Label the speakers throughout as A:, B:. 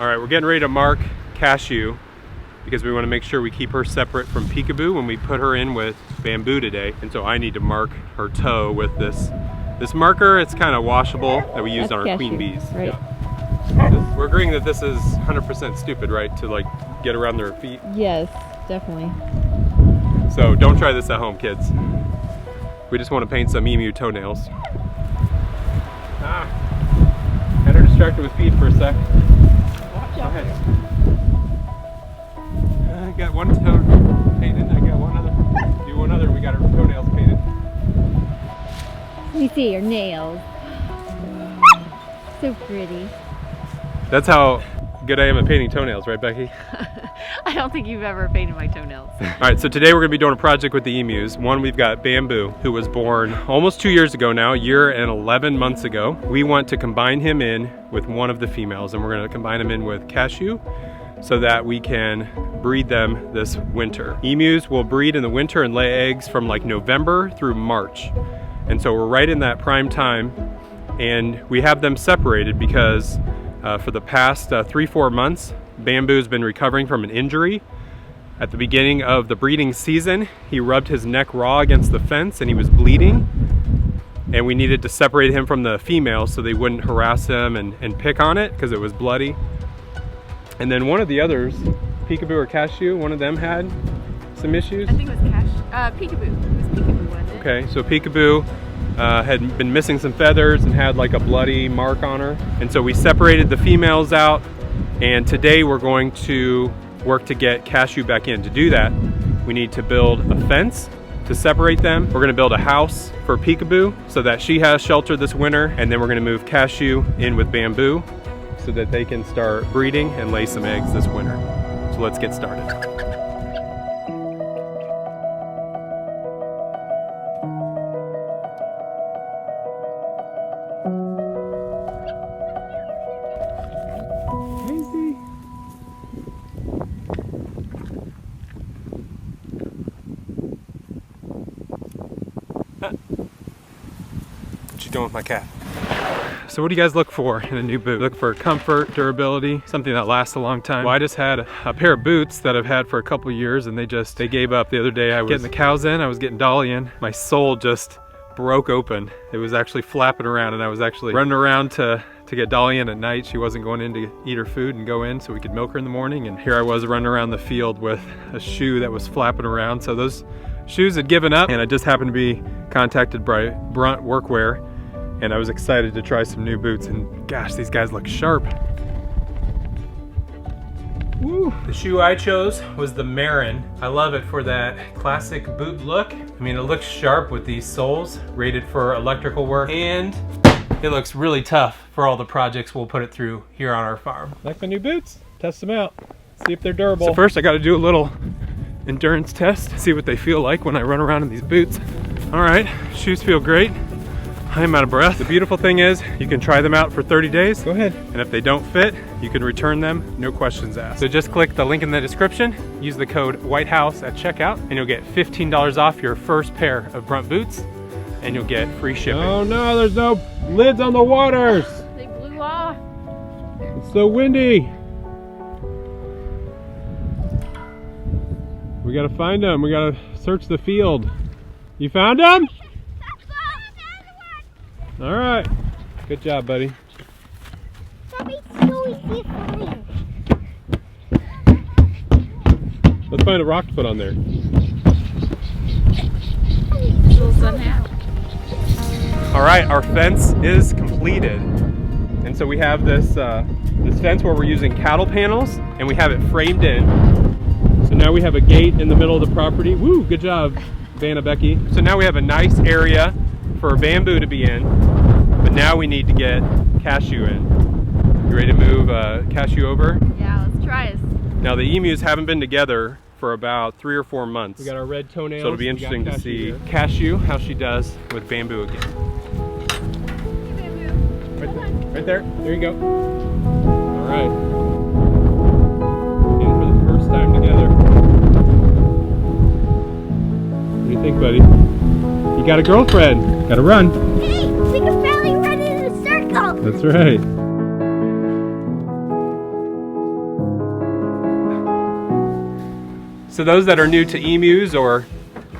A: All right, we're getting ready to mark Cashew because we want to make sure we keep her separate from Peekaboo when we put her in with Bamboo today. And so I need to mark her toe with this marker. It's kind of washable that we use on our queen bees.
B: Right.
A: Yeah. We're agreeing that this is 100% stupid, right? To like get around their feet.
B: Yes, definitely.
A: So don't try this at home, kids. We just want to paint some EMU toenails. Had her distracted with feed for a sec. Go ahead. I got one toe painted. I got one other. Do one other. We got her toenails painted.
B: Let me see your nails. So pretty.
A: That's how good I am at painting toenails, right, Becky?
B: I don't think you've ever painted my toenails.
A: All right, so today we're going to be doing a project with the emus. One, we've got Bamboo, who was born almost 2 years ago now, a year and 11 months ago. We want to combine him in with one of the females, and we're going to combine him in with Cashew so that we can breed them this winter. Emus will breed in the winter and lay eggs from like November through March. And so we're right in that prime time, and we have them separated because for the past 3-4 months, Bamboo's been recovering from an injury. At the beginning of the breeding season, he rubbed his neck raw against the fence and he was bleeding. And we needed to separate him from the female so they wouldn't harass him and pick on it because it was bloody. And then one of the others, Peekaboo or Cashew, one of them had some issues.
B: I think it was Peekaboo. It was Peekaboo, wasn't it?
A: Okay, so Peekaboo had been missing some feathers and had like a bloody mark on her. And so we separated the females out, and today we're going to work to get Cashew back in. To do that, we need to build a fence to separate them. We're gonna build a house for Peekaboo so that she has shelter this winter, and then we're gonna move Cashew in with Bamboo so that they can start breeding and lay some eggs this winter. So let's get started. What you doing with my cat? So what do you guys look for in a new boot? Look for comfort, durability, something that lasts a long time. Well, I just had a pair of boots that I've had for a couple years, and they gave up. The other day I was getting the cows in, I was getting Dayon. My sole just broke open. It was actually flapping around, and I was actually running around to get Dayon at night. She wasn't going in to eat her food and go in so we could milk her in the morning. And here I was running around the field with a shoe that was flapping around. So those shoes had given up, and I just happened to be contacted by Brunt Workwear, and I was excited to try some new boots, and gosh, these guys look sharp. Woo. The shoe I chose was the Marin. I love it for that classic boot look. I mean, it looks sharp with these soles, rated for electrical work, and it looks really tough for all the projects we'll put it through here on our farm. Like my new boots? Test them out, see if they're durable. So first I gotta do a little endurance test, see what they feel like when I run around in these boots. All right, shoes feel great. I'm out of breath. The beautiful thing is you can try them out for 30 days. Go ahead. And if they don't fit, you can return them, no questions asked. So just click the link in the description, use the code Lighthouse at checkout, and you'll get $15 off your first pair of Brunt boots, and you'll get free shipping. Oh no, there's no lids on the waters.
B: They blew off.
A: It's so windy. We gotta find them. We gotta search the field. You found them? All right. Good job, buddy. Let's find a rock to put on there.
B: Little sun hat.
A: All right, our fence is completed. And so we have this fence where we're using cattle panels, and we have it framed in. So now we have a gate in the middle of the property. Woo, good job, Vanna Becky. So now we have a nice area for Bamboo to be in, but now we need to get Cashew in. You ready to move Cashew over?
B: Yeah, let's try it.
A: Now the emus haven't been together for about 3 or 4 months.
C: We got our red toenails.
A: So it'll be interesting to see Cashew, how she does with Bamboo again.
B: Hey, Bamboo.
A: Right there. There you go. All right. In for the first time together. What do you think, buddy? You got a girlfriend. Gotta run.
D: Hey, we can finally run in a circle.
A: That's right. So those that are new to emus or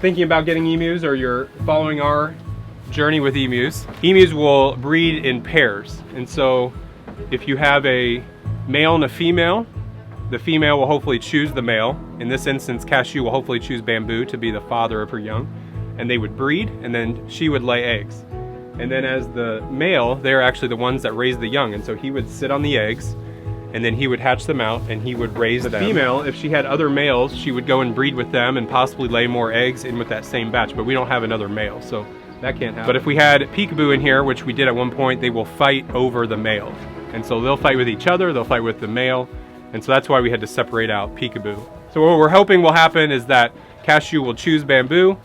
A: thinking about getting emus, or you're following our journey with emus, emus will breed in pairs. And so if you have a male and a female, the female will hopefully choose the male. In this instance, Cashew will hopefully choose Bamboo to be the father of her young. And they would breed, and then she would lay eggs. And then as the male, they're actually the ones that raise the young. And so he would sit on the eggs, and then he would hatch them out, and he would raise them. The female, if she had other males, she would go and breed with them and possibly lay more eggs in with that same batch. But we don't have another male, so that can't happen. But if we had peekaboo in here, which we did at one point, they will fight over the male. And so they'll fight with each other, they'll fight with the male. And so that's why we had to separate out peekaboo. So what we're hoping will happen is that Cashew will choose Bamboo,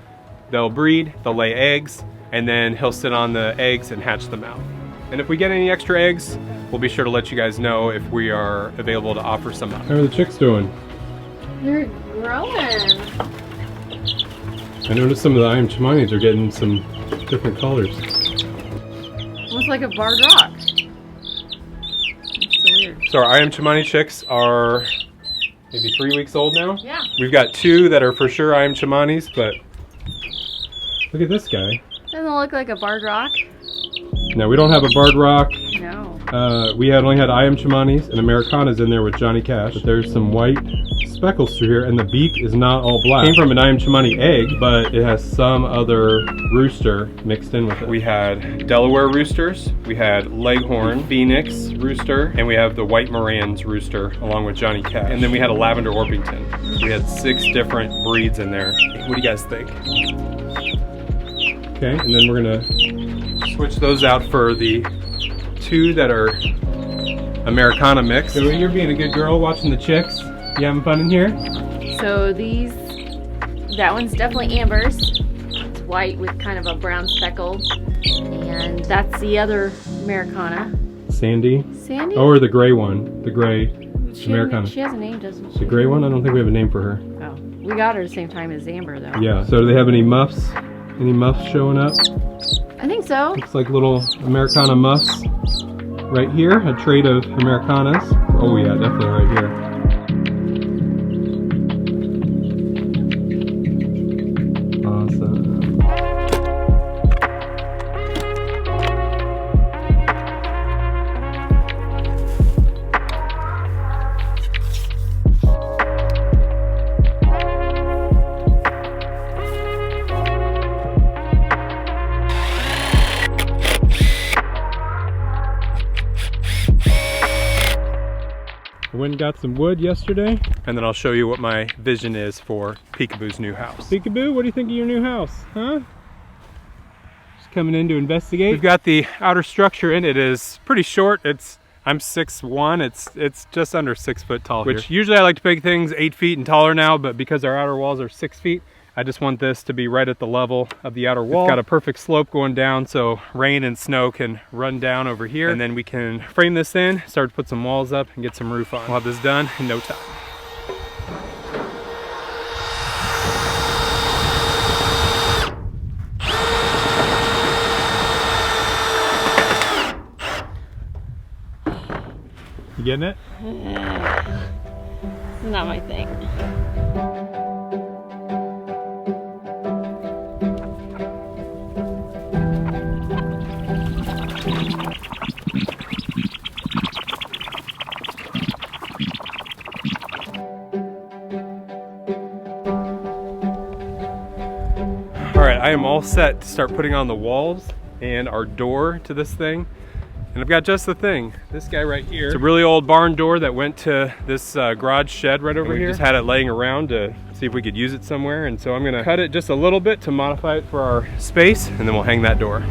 A: they'll breed, they'll lay eggs, and then he'll sit on the eggs and hatch them out. And if we get any extra eggs, we'll be sure to let you guys know if we are available to offer some up. How are the chicks doing?
B: They're growing.
A: I noticed some of the Iam Chamanis are getting some different colors.
B: Almost like a barred rock. It's so weird.
A: So our Iam Chamani chicks are maybe 3 weeks old now.
B: Yeah.
A: We've got 2 that are for sure Iam Chamanis, but look at this guy.
B: Doesn't it look like a barred rock?
A: No, we don't have a barred rock.
B: No.
A: We had only had Iam Chamanis and Americanas in there with Johnny Cash. But there's some white speckles through here, and the beak is not all black. Came from an Iam Chamani egg, but it has some other rooster mixed in with it. We had Delaware roosters, we had Leghorn, Phoenix rooster, and we have the White Moran's rooster along with Johnny Cash. And then we had a Lavender Orpington. We had 6 different breeds in there. What do you guys think? Okay, and then we're gonna switch those out for the 2 that are Americana mix. So you're being a good girl watching the chicks. You having fun in here?
B: So that one's definitely Amber's. It's white with kind of a brown speckle. And that's the other Americana.
A: Sandy?
B: Sandy?
A: Oh, or the gray one. The gray Americana.
B: She has a name, doesn't she?
A: The gray one? I don't think we have a name for her.
B: Oh, we got her the same time as Amber though.
A: Yeah, so do they have any muffs? Any muffs showing up?
B: I think so.
A: Looks like little Americana muffs right here. A trait of Americanas. Oh yeah, definitely right here. Awesome. I went and got some wood yesterday, and then I'll show you what my vision is for Peekaboo's new house. Peekaboo, what do you think of your new house, huh? Just coming in to investigate. We've got the outer structure in. It is pretty short. I'm 6'1". It's just under 6 foot tall. Which usually I like to make things 8 feet and taller now, but because our outer walls are 6 feet, I just want this to be right at the level of the outer wall. It's got a perfect slope going down, so rain and snow can run down over here. And then we can frame this in, start to put some walls up, and get some roof on. We'll have this done in no time. You getting it?
B: It's not my thing.
A: I am all set to start putting on the walls and our door to this thing. And I've got just the thing, this guy right here. It's a really old barn door that went to this garage shed right over here. We just had it laying around to see if we could use it somewhere. And so I'm gonna cut it just a little bit to modify it for our space, and then we'll hang that door.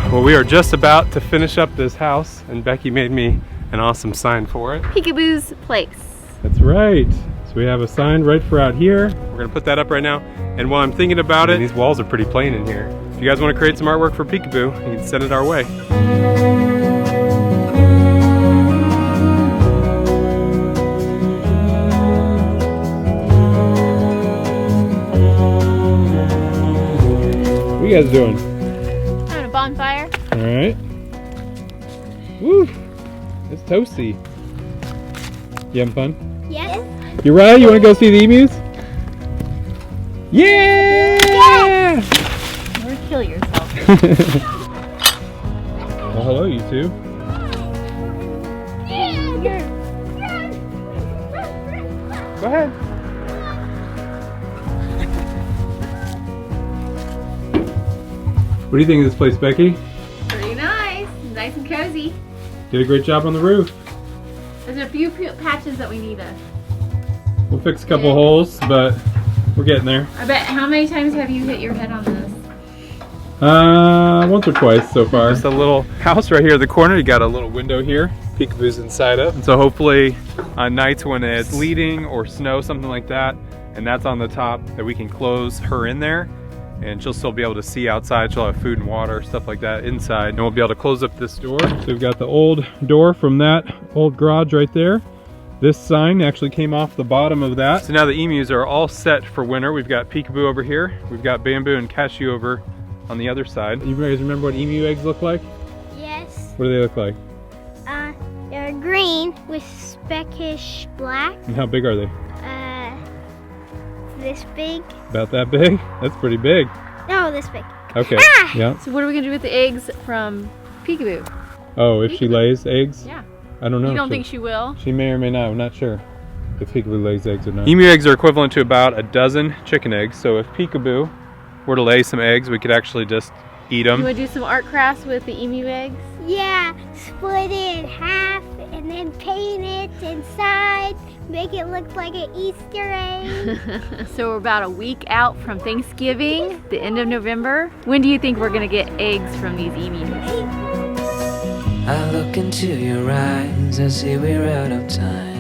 A: Well, we are just about to finish up this house, and Becky made me an awesome sign for it.
B: Peekaboo's Place.
A: That's right. So we have a sign right for out here. We're gonna put that up right now. And while I'm thinking about it, these walls are pretty plain in here. If you guys want to create some artwork for Peekaboo, you can send it our way. What are you guys doing?
B: Having a bonfire.
A: All right. Woo! It's toasty. You having fun?
C: Yes.
A: You ready? You want to go see the emus? Yeah!
B: Or kill yourself.
A: Well, hello, you two. Go ahead. What do you think of this place, Becky?
B: Pretty nice. Nice and cozy.
A: Did a great job on the roof.
B: There's a few patches that we need to.
A: We'll fix a couple holes, but we're getting there.
B: I bet. How many times have you hit your head on this?
A: Once or twice so far. Just a little house right here in the corner. You got a little window here. Peekaboo's inside it. And so hopefully on nights when it's sleeting or snow, something like that, and that's on the top, that we can close her in there and she'll still be able to see outside. She'll have food and water, stuff like that inside. And we'll be able to close up this door. So we've got the old door from that old garage right there. This sign actually came off the bottom of that. So now the emus are all set for winter. We've got Peekaboo over here. We've got Bamboo and Cashew over on the other side. You guys remember what emu eggs look like?
C: Yes.
A: What do they look like?
C: They're green with speckish black.
A: And how big are they?
C: This big.
A: About that big? That's pretty big.
C: No, this big.
A: Okay.
C: Ah!
A: Yeah.
B: So what are we gonna do with the eggs from Peekaboo?
A: Oh, if she lays eggs?
B: Yeah.
A: I don't know.
B: You don't think she will?
A: She may or may not. I'm not sure if Peekaboo lays eggs or not. Emu eggs are equivalent to about a dozen chicken eggs. So if Peekaboo were to lay some eggs, we could actually just eat them.
B: You want to do some art crafts with the emu eggs?
C: Yeah, split it in half and then paint it inside. Make it look like an Easter egg.
B: So we're about a week out from Thanksgiving, the end of November. When do you think we're gonna get eggs from these emus?
D: I look into your eyes, I see we're out of time.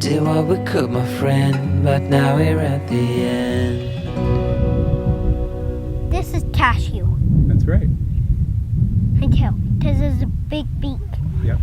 D: Did what we could, my friend, but now we're at the end.
C: This is Cashew.
A: That's right.
C: I tell, because there's a big beak.
A: Yep.